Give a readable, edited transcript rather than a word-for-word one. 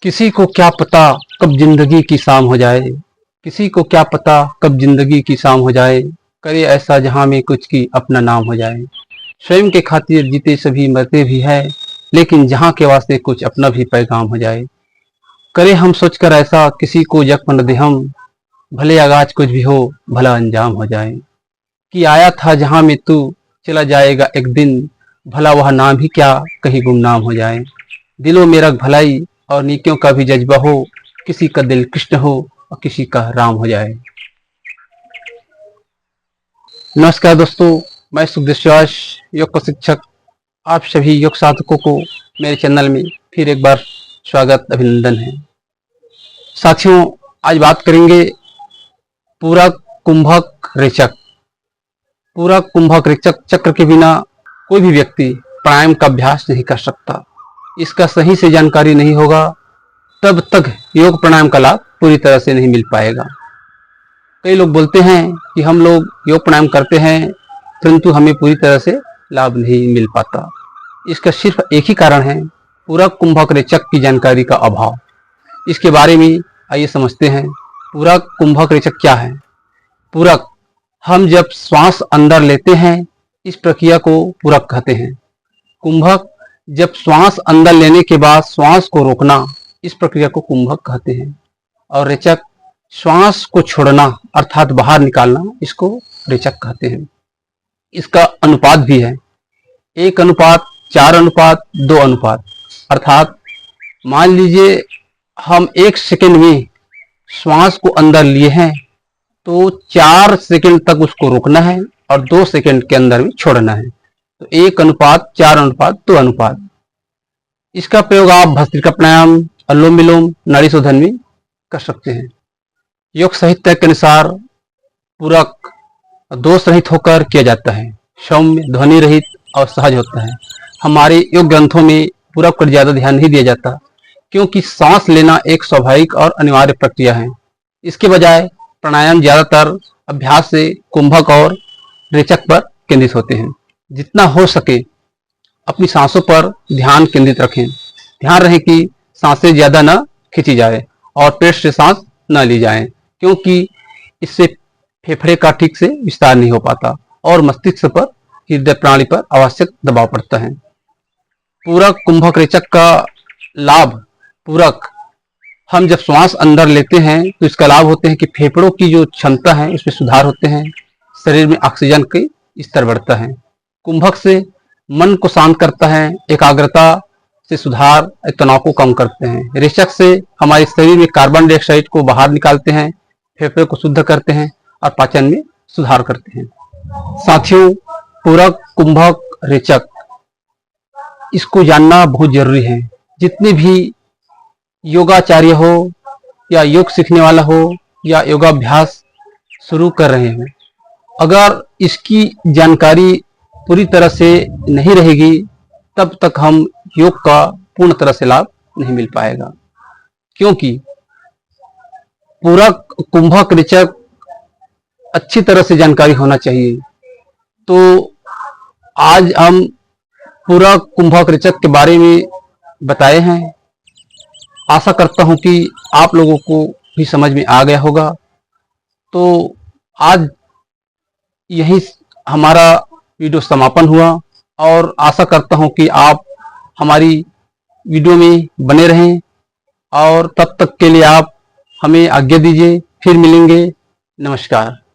किसी को क्या पता कब जिंदगी की शाम हो जाए, किसी को क्या पता कब जिंदगी की शाम हो जाए, करे ऐसा जहां में कुछ की अपना नाम हो जाए। स्वयं के खातिर जीते सभी मरते भी है, लेकिन जहां के वास्ते कुछ अपना भी पैगाम हो जाए। करे हम सोचकर ऐसा किसी को जख्म न दे हम, भले आगाज कुछ भी हो भला अंजाम हो जाए। कि आया था जहां में तू चला जाएगा एक दिन, भला वह नाम ही क्या कहीं गुमनाम हो जाए। दिलों में रख भलाई और नेकियों का भी जज्बा हो, किसी का दिल कृष्ण हो और किसी का राम हो जाए। नमस्कार दोस्तों, मैं सुखदेव विश्वास, योग का शिक्षक, आप सभी योग साधकों को मेरे चैनल में फिर एक बार स्वागत अभिनंदन है। साथियों, आज बात करेंगे पूरक कुंभक रेचक। पूरक कुंभक रेचक चक्र के बिना कोई भी व्यक्ति प्राणायाम का अभ्यास नहीं कर सकता। इसका सही से जानकारी नहीं होगा तब तक योग प्राणायाम का लाभ पूरी तरह से नहीं मिल पाएगा। कई लोग बोलते हैं कि हम लोग योग प्राणायाम करते हैं, परंतु हमें पूरी तरह से लाभ नहीं मिल पाता। इसका सिर्फ एक ही कारण है, पूरक कुंभक रेचक की जानकारी का अभाव। इसके बारे में आइए समझते हैं। पूरक कुंभक रेचक क्या है? पूरक, हम जब श्वास अंदर लेते हैं, इस प्रक्रिया को पूरक कहते हैं। कुंभक, जब श्वास अंदर लेने के बाद श्वास को रोकना, इस प्रक्रिया को कुंभक कहते हैं। और रेचक, श्वास को छोड़ना अर्थात बाहर निकालना, इसको रेचक कहते हैं। इसका अनुपात भी है 1:4:2। अर्थात मान लीजिए हम 1 सेकेंड में श्वास को अंदर लिए हैं तो 4 सेकेंड तक उसको रोकना है और 2 सेकेंड के अंदर में छोड़ना है। तो 1:4:2। इसका प्रयोग आप भस्त्रिका प्राणायाम, अनुलोम विलोम, नाड़ी शोधन में कर सकते हैं। योग साहित्य के अनुसार पूरक दोष रहित होकर किया जाता है, सौम्य, ध्वनि रहित और सहज होता है। हमारे योग ग्रंथों में पूरक पर ज्यादा ध्यान नहीं दिया जाता, क्योंकि सांस लेना एक स्वाभाविक और अनिवार्य प्रक्रिया है। इसके बजाय प्राणायाम ज्यादातर अभ्यास से कुंभक और रेचक पर केंद्रित होते हैं। जितना हो सके अपनी सांसों पर ध्यान केंद्रित रखें। ध्यान रहे कि सांसें ज्यादा न खींची जाए और पेट से सांस न ली जाए, क्योंकि इससे फेफड़े का ठीक से विस्तार नहीं हो पाता और मस्तिष्क पर, हृदय प्रणाली पर आवश्यक दबाव पड़ता है। पूरक कुंभक रेचक का लाभ। पूरक, हम जब श्वास अंदर लेते हैं तो इसका लाभ होते हैं कि फेफड़ों की जो क्षमता है उसमें सुधार होते हैं, शरीर में ऑक्सीजन की स्तर बढ़ता है। कुंभक से मन को शांत करता है, एकाग्रता से सुधार, तनाव को कम करते हैं। रेचक से हमारे शरीर में कार्बन डाइऑक्साइड को बाहर निकालते हैं, फेफड़े को शुद्ध करते हैं और पाचन में सुधार करते हैं। साथियों, पूरक कुंभक रेचक, इसको जानना बहुत जरूरी है। जितने भी योगाचार्य हो या योग सीखने वाला हो या योगाभ्यास शुरू कर रहे हैं, अगर इसकी जानकारी पूरी तरह से नहीं रहेगी तब तक हम योग का पूर्ण तरह से लाभ नहीं मिल पाएगा। क्योंकि पूरक कुंभक रेचक अच्छी तरह से जानकारी होना चाहिए। तो आज हम पूरक कुंभक रेचक के बारे में बताए हैं। आशा करता हूं कि आप लोगों को भी समझ में आ गया होगा। तो आज यही हमारा वीडियो समापन हुआ और आशा करता हूं कि आप हमारी वीडियो में बने रहें और तब तक के लिए आप हमें आज्ञा दीजिए। फिर मिलेंगे। नमस्कार।